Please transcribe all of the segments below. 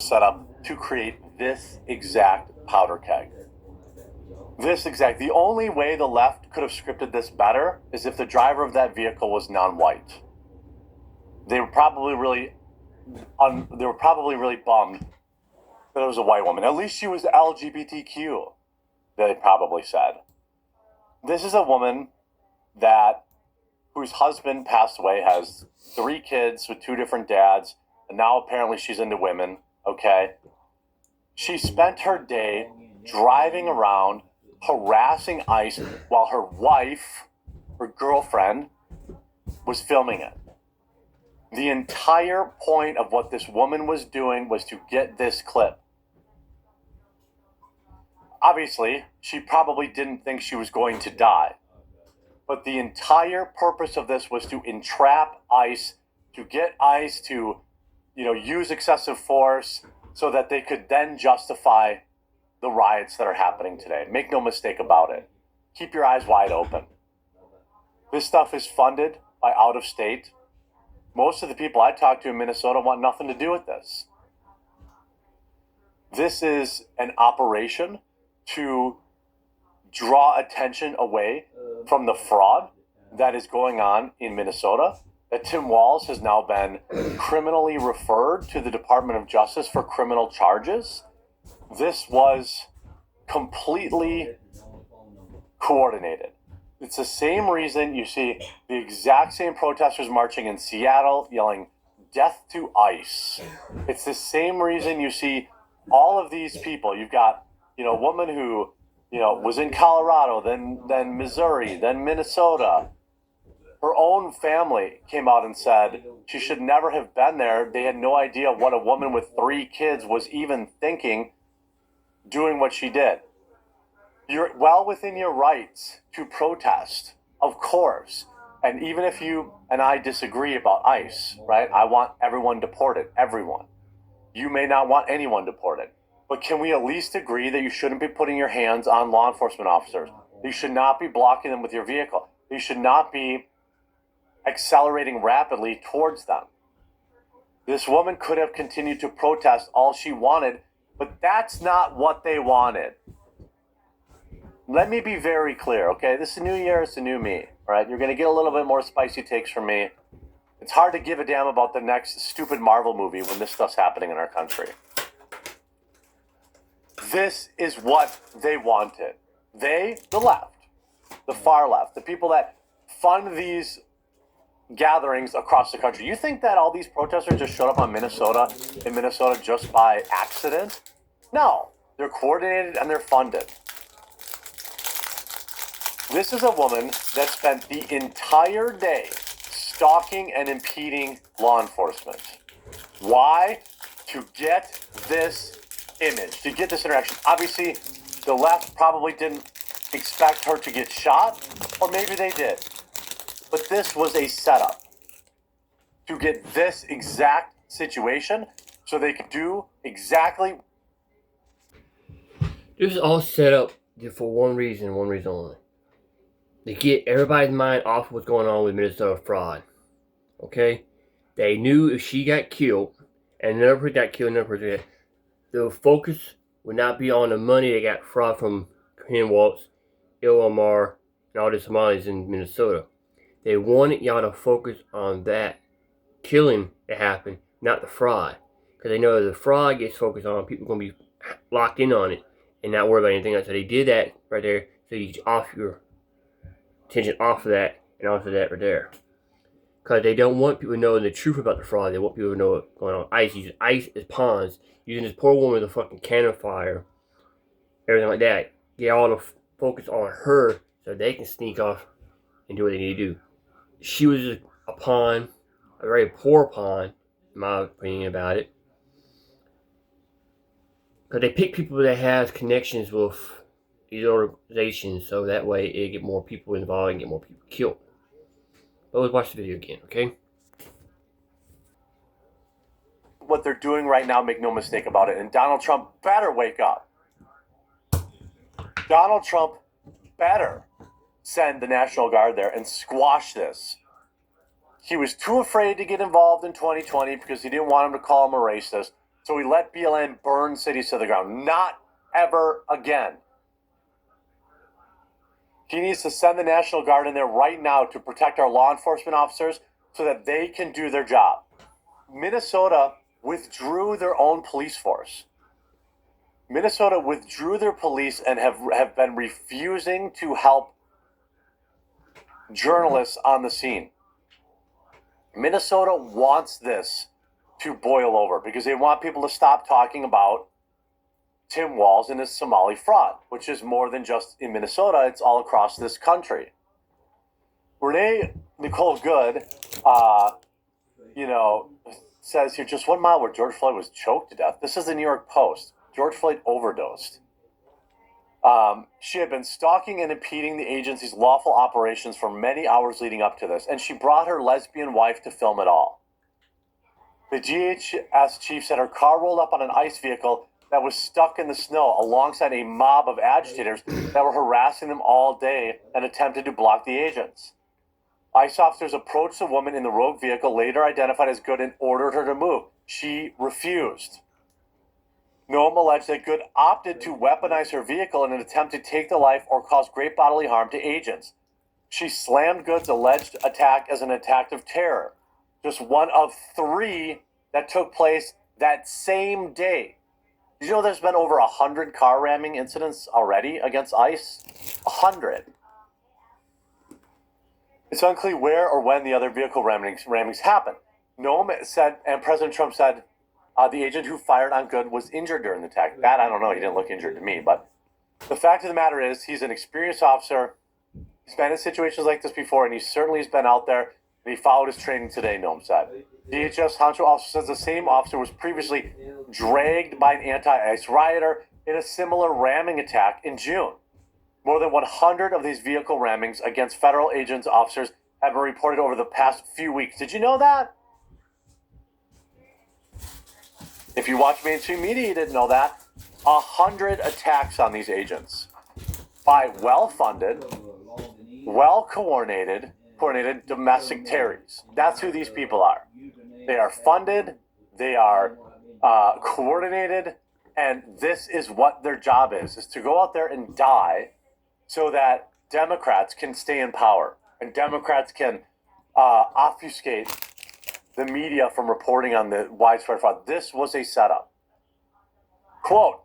set up to create this exact powder keg. The only way the left could have scripted this better is if the driver of that vehicle was non-white. They were probably really bummed that it was a white woman. At least she was LGBTQ, they probably said. This is a woman whose husband passed away, has 3 kids with 2 different dads, and now apparently she's into women, okay? She spent her day driving around harassing ICE while her wife, her girlfriend, was filming it. The entire point of what this woman was doing was to get this clip. Obviously, she probably didn't think she was going to die. But the entire purpose of this was to entrap ICE, to get ICE to, use excessive force so that they could then justify the riots that are happening today. Make no mistake about it. Keep your eyes wide open. This stuff is funded by out of state. Most of the people I talk to in Minnesota want nothing to do with this. This is an operation to draw attention away from the fraud that is going on in Minnesota. That Tim Walz has now been criminally referred to the Department of Justice for criminal charges. This was completely coordinated. It's the same reason you see the exact same protesters marching in Seattle yelling, "Death to ICE." It's the same reason you see all of these people. You've got, a woman who, was in Colorado, then Missouri, then Minnesota. Her own family came out and said she should never have been there. They had no idea what a woman with 3 kids was even thinking, doing what she did. You're well within your rights to protest, of course. And even if you and I disagree about ICE, right? I want everyone deported, everyone. You may not want anyone deported. But can we at least agree that you shouldn't be putting your hands on law enforcement officers? You should not be blocking them with your vehicle. You should not be accelerating rapidly towards them. This woman could have continued to protest all she wanted, but that's not what they wanted. Let me be very clear, okay? This is a new year, it's a new me, all right? You're going to get a little bit more spicy takes from me. It's hard to give a damn about the next stupid Marvel movie when this stuff's happening in our country. This is what they wanted. They, the left, the far left, the people that fund these gatherings across the country. You think that all these protesters just showed up in Minnesota just by accident? No, they're coordinated and they're funded. This is a woman that spent the entire day stalking and impeding law enforcement. Why? To get this image, to get this interaction. Obviously, the left probably didn't expect her to get shot, or maybe they did. But this was a setup to get this exact situation so they could do exactly. This is all set up for one reason only. To get everybody's mind off what's going on with Minnesota fraud. Okay? They knew if she got killed, and another person got killed, the focus would not be on the money they got fraud from Ken Walz, Ilmar, and all the Somalis in Minnesota. They wanted y'all to focus on that killing that happened, not the fraud. Because they know the fraud gets focused on, people are going to be locked in on it and not worry about anything else. So they did that right there so you get off your attention off of that and onto that right there. Because they don't want people to know the truth about the fraud. They want people to know what's going on. ICE using ICE as pawns, using this poor woman with a fucking cannon fire, everything like that. Get all the focus on her so they can sneak off and do what they need to do. She was just a pawn, a very poor pawn, in my opinion about it. Because they pick people that has connections with these organizations, so that way it get more people involved and get more people killed. But let's watch the video again, okay? What they're doing right now, make no mistake about it. And Donald Trump better wake up. Donald Trump better send the National Guard there and squash this. He was too afraid to get involved in 2020 because he didn't want him to call him a racist. So we let BLM burn cities to the ground. Not ever again. He needs to send the National Guard in there right now to protect our law enforcement officers so that they can do their job. Minnesota withdrew their own police force. Minnesota withdrew their police and have been refusing to help journalists on the scene. Minnesota wants this to boil over because they want people to stop talking about Tim Walz and his Somali fraud, which is more than just in Minnesota, it's all across this country. Renee Nicole Good, says here, just 1 mile where George Floyd was choked to death. This is the New York Post. George Floyd overdosed. She had been stalking and impeding the agency's lawful operations for many hours leading up to this, and she brought her lesbian wife to film it all. The DHS chief said her car rolled up on an ICE vehicle that was stuck in the snow alongside a mob of agitators that were harassing them all day and attempted to block the agents. ICE officers approached the woman in the rogue vehicle, later identified as Good, and ordered her to move. She refused. Noam alleged that Good opted to weaponize her vehicle in an attempt to take the life or cause great bodily harm to agents. She slammed Good's alleged attack as an act of terror, just one of 3 that took place that same day. Did you know there's been over 100 car ramming incidents already against ICE? 100. It's unclear where or when the other vehicle rammings happened. Noam said, and President Trump said, the agent who fired on Good was injured during the attack. That, I don't know. He didn't look injured to me. But the fact of the matter is, he's an experienced officer. He's been in situations like this before, and he certainly has been out there. And he followed his training today, Noam said. DHS Honcho also says the same officer was previously dragged by an anti-ICE rioter in a similar ramming attack in June. More than 100 of these vehicle rammings against federal agents officers have been reported over the past few weeks. Did you know that? If you watch mainstream media, you didn't know that. 100 attacks on these agents by well-funded, well-coordinated domestic terrorists. That's who these people are. They are funded, they are coordinated, and this is what their job is to go out there and die so that Democrats can stay in power and Democrats can obfuscate the media from reporting on the widespread fraud. This was a setup. Quote,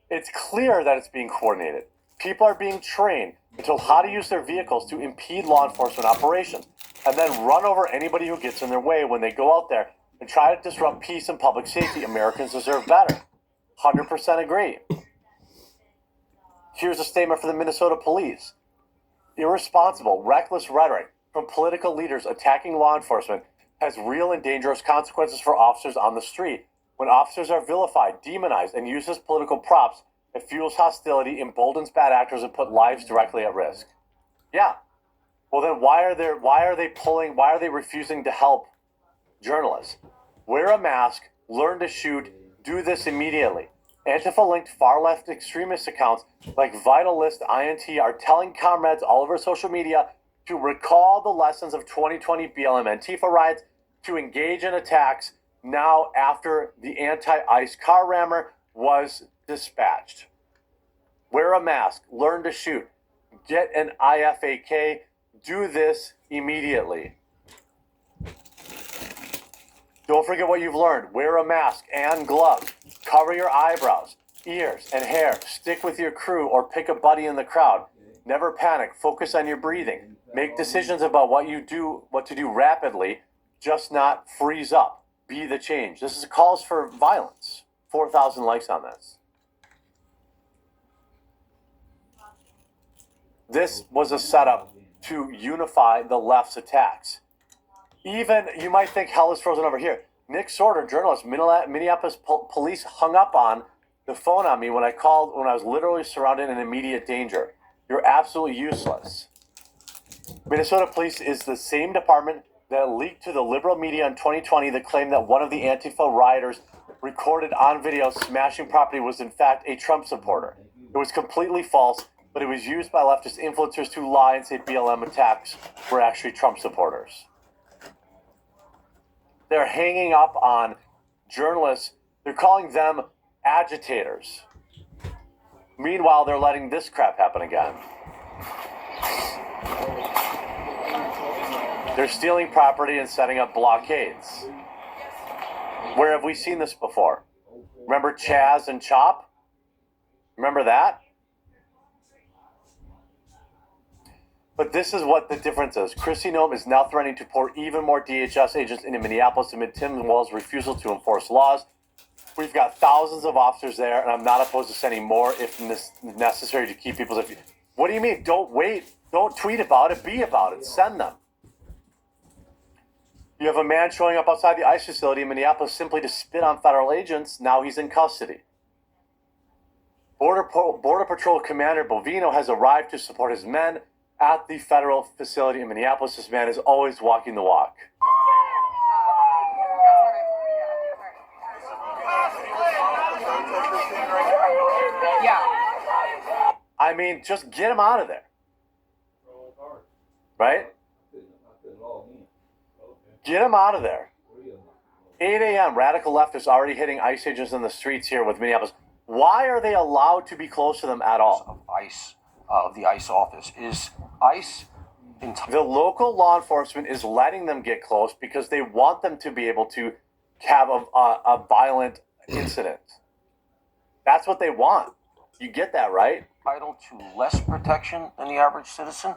it's clear that it's being coordinated. People are being trained and told how to use their vehicles to impede law enforcement operations and then run over anybody who gets in their way when they go out there and try to disrupt peace and public safety. Americans deserve better. 100% agree. Here's a statement from the Minnesota police. Irresponsible, reckless rhetoric from political leaders attacking law enforcement has real and dangerous consequences for officers on the street. When officers are vilified, demonized, and used as political props, it fuels hostility, emboldens bad actors, and put lives directly at risk. Yeah. Well, then why are they refusing to help journalists? Wear a mask, learn to shoot, do this immediately. Antifa-linked far-left extremist accounts like Vitalist INT are telling comrades all over social media to recall the lessons of 2020 BLM Antifa riots, to engage in attacks now after the anti-ICE car rammer was dispatched. Wear a mask, learn to shoot, get an IFAK, do this immediately. Don't forget what you've learned. Wear a mask and gloves. Cover your eyebrows, ears, and hair. Stick with your crew or pick a buddy in the crowd. Never panic. Focus on your breathing. Make decisions about what to do rapidly, just not freeze up. Be the change. This is calls for violence. 4,000 likes on this. This was a setup to unify the left's attacks. Even, you might think hell is frozen over here. Nick Sorter, journalist, Minneapolis police hung up on the phone on me when I called, when I was literally surrounded in immediate danger. You're absolutely useless. Minnesota police is the same department that leaked to the liberal media in 2020 that claimed that one of the Antifa rioters recorded on video smashing property was in fact a Trump supporter. It was completely false, but it was used by leftist influencers to lie and say BLM attacks were actually Trump supporters. They're hanging up on journalists. They're calling them agitators. Meanwhile, they're letting this crap happen again. They're stealing property and setting up blockades. Where have we seen this before? Remember Chaz and Chop? Remember that? But this is what the difference is. Kristi Noem is now threatening to pour even more DHS agents into Minneapolis amid Tim Walz's refusal to enforce laws. We've got thousands of officers there, and I'm not opposed to sending more if necessary to keep people. What do you mean? Don't wait. Don't tweet about it. Be about it. Send them. You have a man showing up outside the ICE facility in Minneapolis simply to spit on federal agents. Now he's in custody. Border Patrol Commander Bovino has arrived to support his men at the federal facility in Minneapolis. This man is always walking the walk. Yeah. I mean, just get him out of there. Right? Get him out of there. 8 a.m. Radical leftists already hitting ICE agents in the streets here with Minneapolis. Why are they allowed to be close to them at all? Of ICE, of the ICE office, is ICE. The local law enforcement is letting them get close because they want them to be able to have a violent incident. That's what they want. You get that, right? Entitled to less protection than the average citizen.